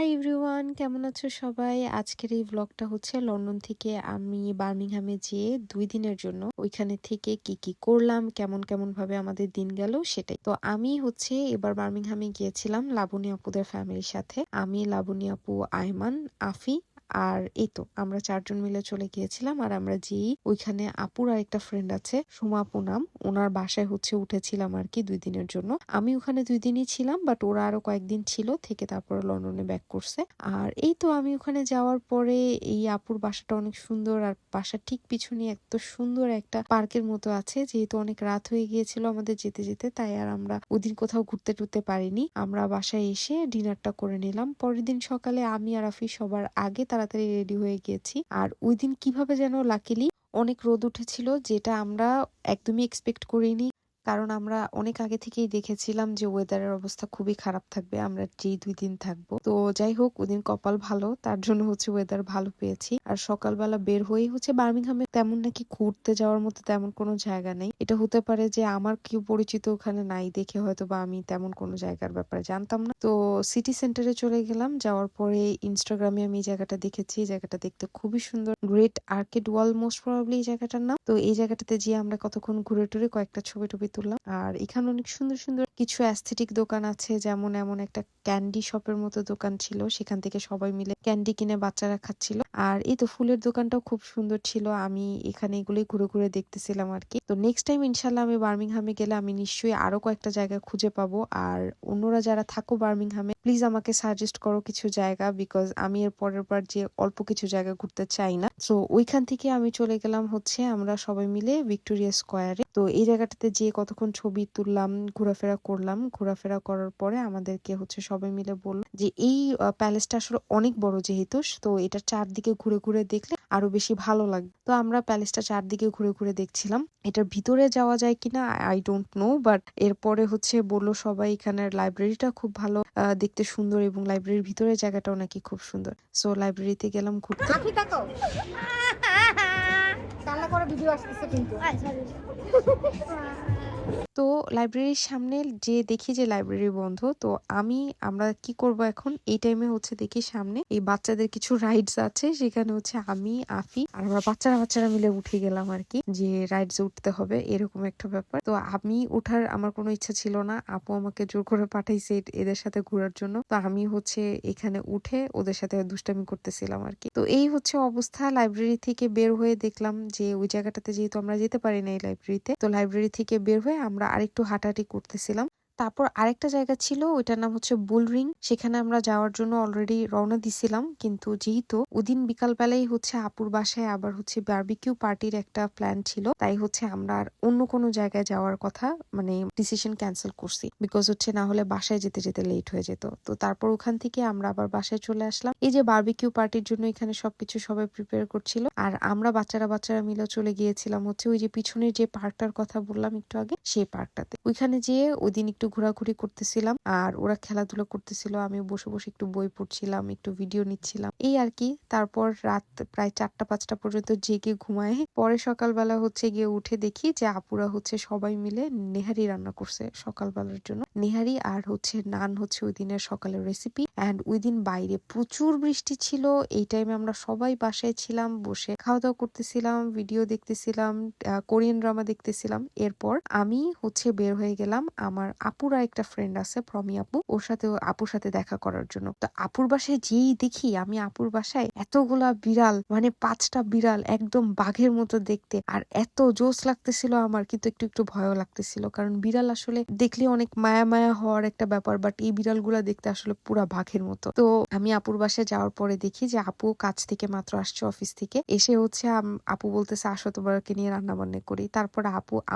Hi everyone, কেমন আছো সবাই? আজকের এই ব্লগটা হচ্ছে লন্ডন থেকে আমি বার্মিংহামে যেয়ে 2 দিনের জন্য ওইখানে থেকে কি কি করলাম, কেমন কেমন ভাবে আমাদের দিন গেল সেটাই। তো আমি হচ্ছে এবার বার্মিংহামে গিয়েছিলাম লাবণী আপুদের ফ্যামিলির সাথে। আমি, লাবণী আপু, আয়মান, আফি আর এই তো আমরা 4 জন মিলে চলে গিয়েছিলাম। আর আমরা যেই ওইখানে আপুর আর একটা ফ্রেন্ড আছে সুমা আপু নাম, ওনার বাসায় হচ্ছে উঠেছিলাম আর কি 2 দিনের জন্য। আমি ওখানে 2 দিনই ছিলাম, বাট ওরা আরো কয়েকদিন ছিল থেকে তারপরে লন্ডনে ব্যাক করছে। আর এই তো আমি ওখানে যাওয়ার পরে এই আপুর বাসাটা অনেক সুন্দর, আর বাসার ঠিক পিছনে এত সুন্দর একটা পার্কের মতো আছে। যেহেতু অনেক রাত হয়ে গিয়েছিল আমাদের যেতে যেতে, তাই আর আমরা ওদিন কোথাও ঘুরতে টুরতে পারিনি। আমরা বাসায় এসে ডিনারটা করে নিলাম। পরের দিন সকালে আমি আর আফি সবার আগে তাড়াতাড়ি রেডি হয়ে গিয়েছি। আর ওই দিন কিভাবে যেন লাকিলি অনেক রোদ উঠেছিল, যেটা আমরা একদমই এক্সপেক্ট করিনি। কারণ আমরা অনেক আগে থেকেই দেখেছিলাম যে ওয়েদারের অবস্থা খুবই খারাপ থাকবে আমরা যেই 2 দিন থাকবো। তো যাই হোক, ওদিন কপাল ভালো, তার জন্য হচ্ছে ওয়েদার ভালো পেয়েছি। আর সকালবেলা বের হয়েই হচ্ছে বার্মিংহামে তেমন নাকি ঘুরতে যাওয়ার মতো তেমন কোনো জায়গা নেই। এটা হতে পারে যে আমার কেউ পরিচিত ওখানে নাই দেখে হয়তো বা আমি তেমন কোনো জায়গার ব্যাপারে জানতাম না। তো সিটি সেন্টারে চলে গেলাম। যাওয়ার পরে ইনস্টাগ্রামে আমি এই জায়গাটা দেখেছি। এই জায়গাটা দেখতে খুবই সুন্দর, গ্রেট আর্কেড ওয়াল মোস্ট প্রবাবলি এই জায়গাটার নাম। তো এই জায়গাটাতে গিয়ে আমরা কতক্ষণ ঘুরে টুরে কয়েকটা ছবি টবি তুললাম। আর এখানে অনেক সুন্দর সুন্দর কিছু অ্যাস্থেটিক দোকান আছে, যেমন এমন একটা ক্যান্ডি শপের মতো দোকান ছিল, সেখান থেকে সবাই মিলে ক্যান্ডি কিনে বাচ্চারা খাচ্ছিল। আর এই তো ফুলের দোকানটাও খুব সুন্দর ছিল। আমি এখানে এগুলোই ঘুরে ঘুরে দেখতেছিলাম আর কি। তো নেক্সট টাইম ইনশাল্লাহ আমি বার্মিংহামে গেলে আমি নিশ্চয়ই আরো কয়েকটা জায়গা খুঁজে পাবো। আর অন্যরা যারা থাকো বার্মিংহামে, প্লিজ আমাকে সাজেস্ট করো কিছু জায়গা, বিকজ আমি এর পরের বার যে অল্প কিছু জায়গা ঘুরতে চাই না। তো ওইখান থেকে আমি চলে গেলাম হচ্ছে আমরা সবাই মিলে ভিক্টোরিয়া স্কোয়ারে। তো এই জায়গাটাতে যে কতক্ষণ ছবি তুললাম, ঘোরাফেরা করলাম। ঘোরাফেরা করার পরে আমাদেরকে হচ্ছে সবাই মিলে বলল যে এই প্যালেসটা আসলে অনেক বড়, যেহেতু তো এটা চারদিকে ঘুরে ঘুরে দেখলে আরো বেশি ভালো লাগবে। তো আমরা প্যালেসটা চারদিকে ঘুরে ঘুরে দেখছিলাম। এটার ভিতরে যাওয়া যায় কিনা আই ডোন্ট নো, বাট এরপরে হচ্ছে বললো সবাই এখানের লাইব্রেরিটা খুব ভালো, দেখতে সুন্দর, এবং লাইব্রেরির ভিতরে জায়গাটাও নাকি খুব সুন্দর। সো লাইব্রেরিতে গেলাম ঘুরতে। কান্না করে ভিডিও আসতেছে কিন্তু। তো লাইব্রেরির সামনে যে দেখি যে লাইব্রেরি বন্ধ। তো আমরা কি করব এখন, এই টাইমে হচ্ছে দেখি সামনে এই বাচ্চাদের কিছু রাইডস আছে, সেখানে হচ্ছে আমি, আফি আর আমরা বাচ্চারা মিলে উঠে গেলাম আর কি, যে রাইডস উঠতে হবে এরকম একটা ব্যাপার। তো আমি ওঠার আমার কোনো ইচ্ছা ছিল না, আপু আমাকে জোর করে পাঠাইছে এদের সাথে ঘোরার জন্য। তো আমি হচ্ছে এখানে উঠে ওদের সাথে দুষ্টামি করতেছিলাম আর কি। তো এই হচ্ছে অবস্থা। লাইব্রেরি থেকে বের হয়ে দেখলাম যে ওই জায়গাটাতে যেহেতু আমরা যেতে পারি না এই লাইব্রেরিতে, তো লাইব্রেরি থেকে বের হয়ে আমরা আরেকটু হাঁটাহাঁটি করতেছিলাম। তারপর আরেকটা জায়গা ছিল, ওইটার নাম হচ্ছে বুলরিং। সেখানে আমরা যাওয়ার জন্য অলরেডি রওনা দিছিলাম, কিন্তু যেহেতু ওদিন বিকাল বেলায় হচ্ছে আপুর বাসায় আবার হচ্ছে বারবিকিউ পার্টির একটা প্ল্যান ছিল, তাই হচ্ছে আমরা আর অন্য কোনো জায়গায় যাওয়ার কথা মানে ডিসিশন ক্যান্সেল করছি, বিকজ হচ্ছে না হলে বাসায় যেতে যেতে লেট হয়ে যেত। তো তারপর ওখান থেকে আমরা আবার বাসায় চলে আসলাম। এই যে বারবিকিউ পার্টির জন্য এখানে সবকিছু সবাই প্রিপেয়ার করছিল, আর আমরা বাচ্চারা মিলে চলে গিয়েছিলাম হচ্ছে ওই যে পিছনের যে পার্কটার কথা বললাম একটু আগে, সেই পার্কটাতে। ওইখানে যেয়ে ওই দিন একটু ঘোরাঘুরি করতেছিলাম, আর ওরা খেলাধুলা করতেছিল, আমি বসে বসে একটু বই পড়ছিলাম, একটু ভিডিও নিচ্ছিলাম, এই আর কি। তারপর রাত প্রায় 4টা-5টা পর্যন্ত জেগে ঘুমায়। পরে সকালবেলা হচ্ছে গিয়ে উঠে দেখি যে আপুরা হচ্ছে সবাই মিলে নেহারি রান্না করছে সকালবেলার জন্য। নেহারি আর হচ্ছে নান হচ্ছে ওই দিনের সকালের রেসিপি। অ্যান্ড ওই দিন বাইরে প্রচুর বৃষ্টি ছিল। এই টাইমে আমরা সবাই বাসায় ছিলাম, বসে খাওয়া দাওয়া করতেছিলাম, ভিডিও দেখতেছিলাম, কোরিয়ান ড্রামা দেখতেছিলাম। এরপর আমি হচ্ছে বের হয়ে গেলাম আমার আপুর একটা ফ্রেন্ড আছে প্রমি আপু, ওর সাথে আপুর সাথে দেখা করার জন্য। তো আপুর বাসায় যেই দেখি আমি আপুর বাসায় এতগুলা বিড়াল, মানে 5টা বিড়াল একদম বাঘের মতো দেখতে, আর এত জোস লাগতেছিল আমার, কিন্তু একটু একটু ভয়ও লাগতেছিল, কারণ বিড়াল আসলে দেখলে অনেক মায়া মায়া হওয়ার একটা ব্যাপার, বাট এই বিড়ালগুলা দেখতে আসলে পুরা বাঘের মতো। তো আমি আপুর বাসায় যাওয়ার পরে দেখি যে আপু কাজ থেকে মাত্র আসছে, অফিস থেকে এসে হচ্ছে আপু বলতেছে আসো তোমাকে নিয়ে রান্না বান্না করি। তারপর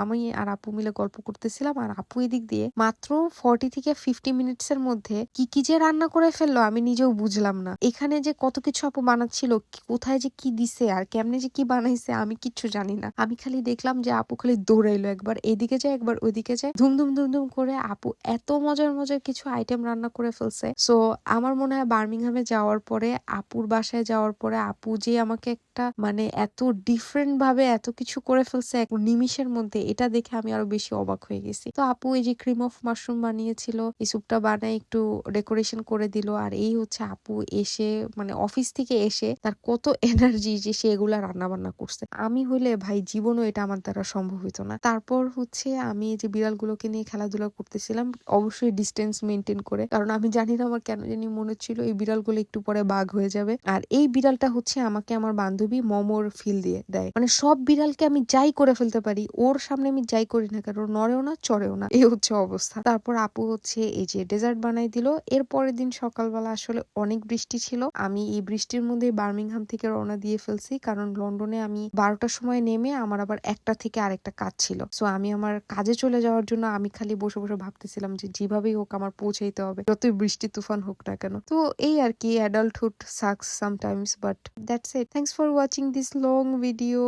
আমি আর আপু মিলে গল্প করতেছিলাম, আর আপু এদিক দিয়ে মাত্র 40 থেকে 50 মিনিটস এর মধ্যে কি কি যে রান্না করে ফেললো আমি নিজেও বুঝলাম না। এখানে যে কত কিছু আপু বানাচ্ছিল, কোথায় যে কি দিছে আর কেমনে যে কি বানাইছে আমি কিচ্ছু জানি না। আমি খালি দেখলাম যে আপু খালি দৌড়াইলো, একবার এদিকে যায় একবার ওইদিকে যায়, ধুম ধুম ধুম ধুম করে আপু এত মজার মজার কিছু আইটেম রান্না করে ফেলছে। সো আমার মনে হয় বার্মিংহামে যাওয়ার পরে, আপুর বাসায় যাওয়ার পরে, আপু যে আমাকে একটা মানে এত ডিফারেন্ট ভাবে এত কিছু করে ফেলছে এক নিমিষের মধ্যে, এটা দেখে আমি আরো বেশি অবাক হয়ে গেছি। তো আপু এই যে ক্রিম অফ মাশরুম বানিয়েছিল। এই স্যুপটা বানায় একটু ডেকোরেশন করে দিল। আর এই হচ্ছে আপু এসে মানে অফিস থেকে এসে তার কত এনার্জি যে সে এগুলা রান্না বান্না করছে। আমি হইলে ভাই জীবনও এটা আমার দ্বারা সম্ভব হইতো না। তারপর হচ্ছে আমি এই যে বিড়ালগুলোকে নিয়ে খেলাধুলা করতেছিলাম, অবশ্যই ডিস্টেন্স মেনটেন করে, কারণ আমি জানি না আমার কেন জানি মনে ছিল এই বিড়ালগুলো একটু পরে বাঘ হয়ে যাবে। আর এই বিড়ালটা হচ্ছে আমাকে আমার বান্ধবী মোমোর ফিল দিয়ে দেয়, মানে সব বিড়ালকে আমি যাই করে ফেলতে পারি ওর সামনে আমি যাই করি না কারণ নড়েও না চড়েও না, এই হচ্ছে অবস্থা। তারপর আপু হচ্ছে এই যে ডেজার্ট বানাই দিল। এর পরের দিন সকালবেলা আসলে অনেক বৃষ্টি ছিল। আমি এই বৃষ্টির মধ্যে বার্মিংহাম থেকে রওনা দিয়ে ফেলছি, কারণ লন্ডনে আমি 12টার সময় নেমে আমার আবার 1টা থেকে আরেকটা কাজ ছিল। সো আমি আমার কাজে চলে যাওয়ার জন্য আমি খালি বসে বসে ভাবতেছিলাম যে যেভাবেই হোক আমার পৌঁছাইতে হবে, যতই বৃষ্টি তুফান হোক না কেন। তো এই আর কি, adulthood sucks sometimes, but that's it. Thanks for watching this long video.